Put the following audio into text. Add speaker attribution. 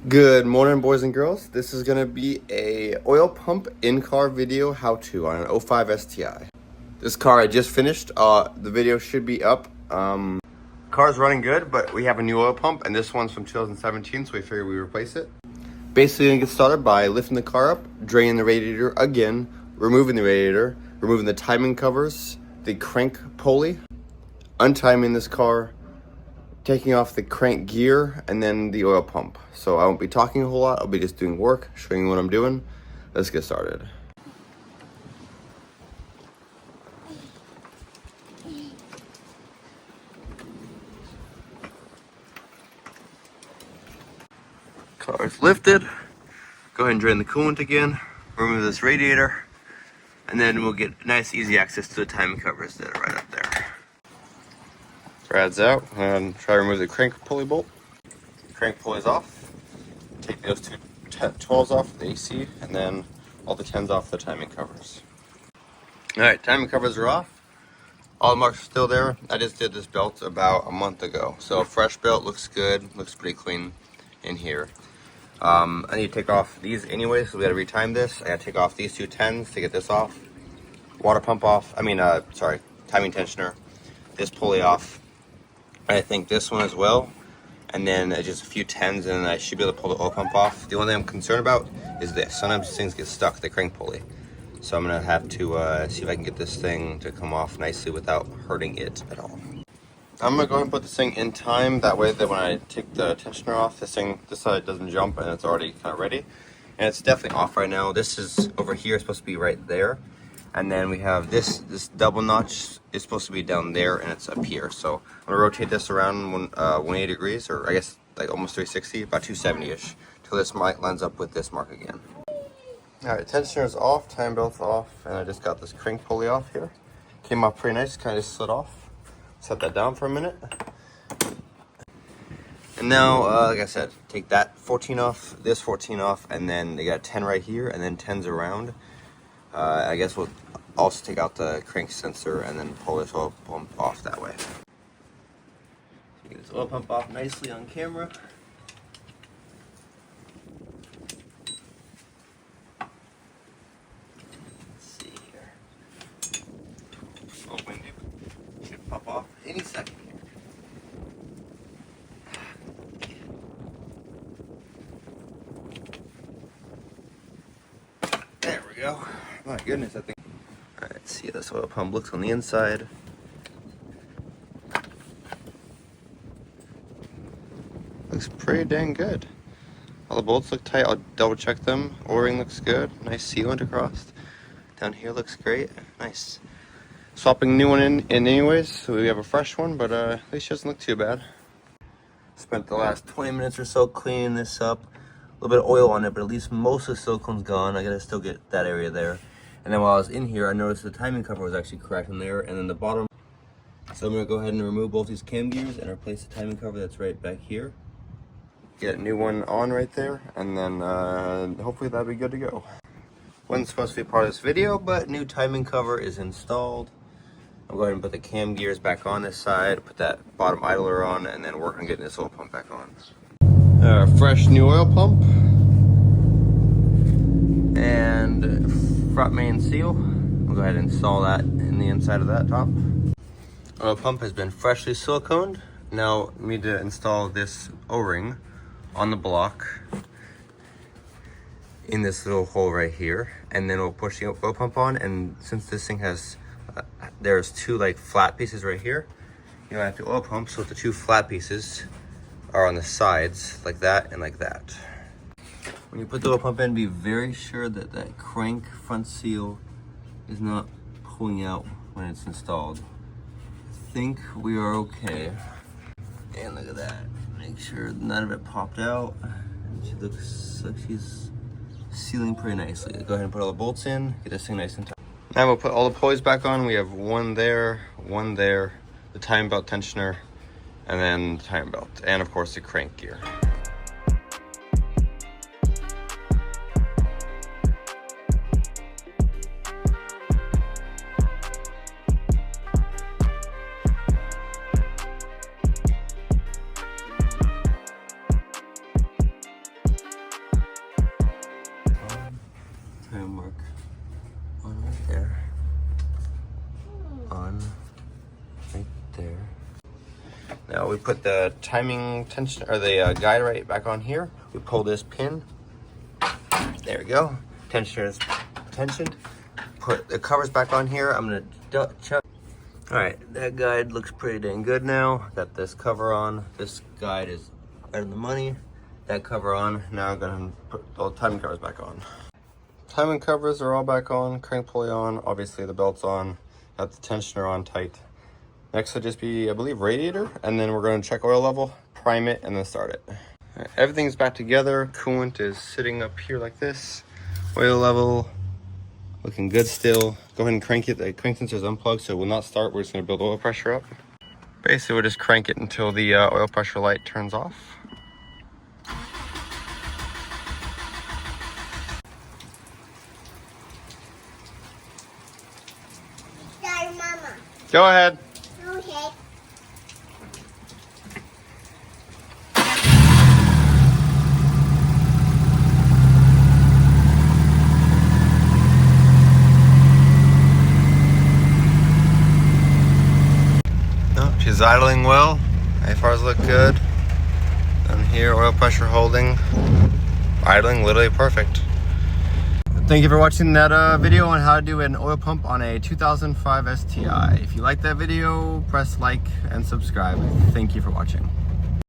Speaker 1: Good morning, boys and girls. This is going to be a oil pump in-car video how-to on an 05 STI. This car I just finished. The video should be up. Car's running good, but we have a new oil pump, and this one's from 2017, so we figured we'd replace it. Basically, going to get started by lifting the car up, draining the radiator again, removing the radiator, removing the timing covers, the crank pulley, untiming this car, taking off the crank gear, and then the oil pump. So I won't be talking a whole lot. I'll be just doing work, showing you what I'm doing. Let's get started. Car's lifted. Go ahead and drain the coolant again. Remove this radiator, and then we'll get nice, easy access to the timing covers that are right up there. Threads out, and try to remove the crank pulley bolt. Crank pulley's off. Take those two 12s off the AC, and then all the 10s off the timing covers. Alright, timing covers are off. All the marks are still there. I just did this belt about a month ago. So a fresh belt looks good, looks pretty clean in here. I need to take off these anyway, so we gotta retime this. I gotta take off these two 10s to get this off. Water pump off, timing tensioner. This pulley off. I think this one as well. And then just a few 10s, and then I should be able to pull the oil pump off. The only thing I'm concerned about is this. Sometimes these things get stuck, the crank pulley. So I'm gonna have to see if I can get this thing to come off nicely without hurting it at all. I'm gonna go ahead and put this thing in time. That way that when I take the tensioner off, this side doesn't jump and it's already kind of ready. And it's definitely off right now. This is over here, it's supposed to be right there. And then we have this double notch is supposed to be down there, and it's up here. So I'm gonna rotate this around 180 degrees, or I guess like almost 360, about 270-ish, till this mark lines up with this mark again. All right, tensioner is off, time belt's off, and I just got this crank pulley off here. Came off pretty nice, kind of just slid off. Set that down for a minute. And now, like I said, take that 14 off, this 14 off, and then they got 10 right here, and then 10s around. I guess we'll also take out the crank sensor and then pull this oil pump off that way. Get this oil pump off nicely on camera. Let's see here. Oh, windy. Should pop off any second here. There we go. My goodness, I think. Alright, see how this oil pump looks on the inside. Looks pretty dang good. All the bolts look tight. I'll double check them. O-ring looks good. Nice sealant across. Down here looks great. Nice. Swapping new one in anyways, so we have a fresh one, but at least it doesn't look too bad. Spent the last 20 minutes or so cleaning this up. A little bit of oil on it, but at least most of the silicone's gone. I gotta still get that area there. And then while I was in here, I noticed the timing cover was actually cracked in there, and then the bottom. So I'm gonna go ahead and remove both these cam gears and replace the timing cover that's right back here. Get a new one on right there, and then hopefully that'll be good to go. Wasn't supposed to be part of this video, but new timing cover is installed. I'll go ahead and put the cam gears back on this side, put that bottom idler on, and then work on getting this oil pump back on. Fresh new oil pump. And front main seal. We'll go ahead and install that in the inside of that top. Oil pump has been freshly siliconed. Now we need to install this O-ring on the block in this little hole right here, and then we'll push the oil pump on. And since this thing has there's two like flat pieces right here, you don't have to oil pump, so the two flat pieces are on the sides like that and like that. When you put the oil pump in, be very sure that that crank front seal is not pulling out when it's installed. I think we are okay. And look at that. Make sure none of it popped out. And she looks like she's sealing pretty nicely. Go ahead and put all the bolts in, get this thing nice and tight. Now we'll put all the pulleys back on. We have one there, the timing belt tensioner, and then the timing belt, and of course the crank gear. we put the timing tension or the guide right back on here. We pull this pin. There we go. Tensioner is tensioned. Put the covers back on here. I'm gonna check. All right, that guide looks pretty dang good now. Got this cover on. This guide is right on the money. That cover on. Now I'm gonna put all the timing covers back on. Timing covers are all back on. Crank pulley on. Obviously the belt's on. Got the tensioner on tight. Next will just be, I believe, radiator, and then we're gonna check oil level, prime it, and then start it. Right, everything's back together. Coolant is sitting up here like this. Oil level, looking good still. Go ahead and crank it. The crank sensor is unplugged, so it will not start. We're just gonna build oil pressure up. Basically, we'll just crank it until the oil pressure light turns off.
Speaker 2: Sorry, Mama.
Speaker 1: Go ahead.
Speaker 2: Okay.
Speaker 1: Oh, she's idling well. AFRs look good. Down here, oil pressure holding. Idling literally perfect. Thank you for watching that video on how to do an oil pump on a 2005 STI. If you like that video, press like and subscribe. Thank you for watching.